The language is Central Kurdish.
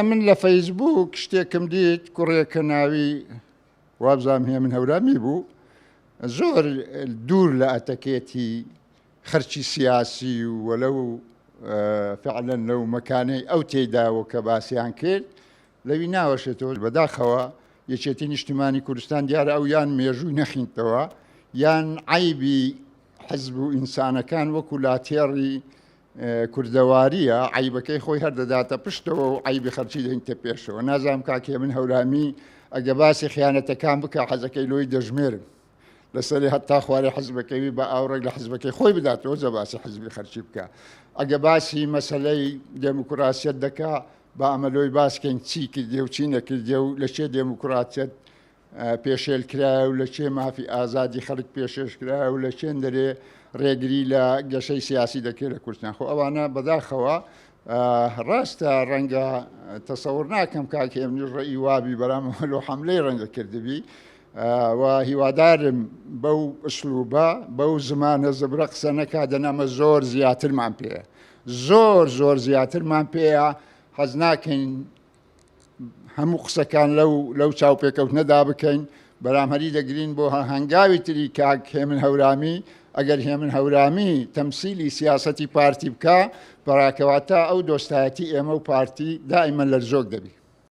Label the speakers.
Speaker 1: من لە فەیسبووک شتێکم دیت کوڕێکە ناوی وابزانم هەیە من هەورامی بوو زۆر دوور لە ئەتەکێتی خەرچی سیاسی و وەلەو فعلا لەو مەکانەی ئەو تێداوە کە باسییان کرد لەوی ناوەشێتەوە بەداخەوە یەکێتی نیشتیمانی کوردستان دیارە ئەو یان مێژووی نەخینتەوە یان عیبی حزب و ئینسانەکان وەکو لاتێڕی کوردەواریە عیبەکەی خۆی هەردەداتە پشتەوە و عیبی خەرچی دەینتە پێشەوە نازانم کاکێ من هەورامی ئەگە باسی خیانەتەکان بکە حەزەکەی لۆی دەژمێرم لەسەری هەتا خوارێ حزبەکەوی بە ئاوڕێک لە حزبەکەی خۆی بداتەوە جە باسی حزبی خەرچی بکە ئەگە باسی مەسەلەی دێموکراسیەت دەکا با ئەمەلۆی باسکەین چی کردێ و چی نەکردێ و لە چێ دێموکراسیەت پێشێل کرا و لە چێ مافی ئازادی خەڵک پێشێش کرا و لە چێن دەرێ ڕێگری لە گەشەی سیاسی دەکرێت لە کوردستان خۆ ئەوانە بەداخەوە ڕاستە ڕەنگە تەسەوڕ ناکەم کاکێ منیش ڕێی وابی بەرامەوە لەو حەملەی ڕەنگە کردبی و هیوادارم بەو ئەسلوبە بەو زمانە زبرە قسە نەکاتەن ئەمە زۆر زیاترمان پێیە زۆر زیاترمان پێیە حەز ناکەین هەموو قسەکان لەو چاوپێکەوتنەدا بکەین بەرامهەری دەگرین بۆ هەنگاوی تری کاک هێمن هەورامی ئەگەر هێمن هەورامی تەمسیلی سیاسەتی پارتی بکە بەڕاکەواتە ئەو دۆستایەتی ئێمە و پارتی دائیمەن لەرزۆک دەبی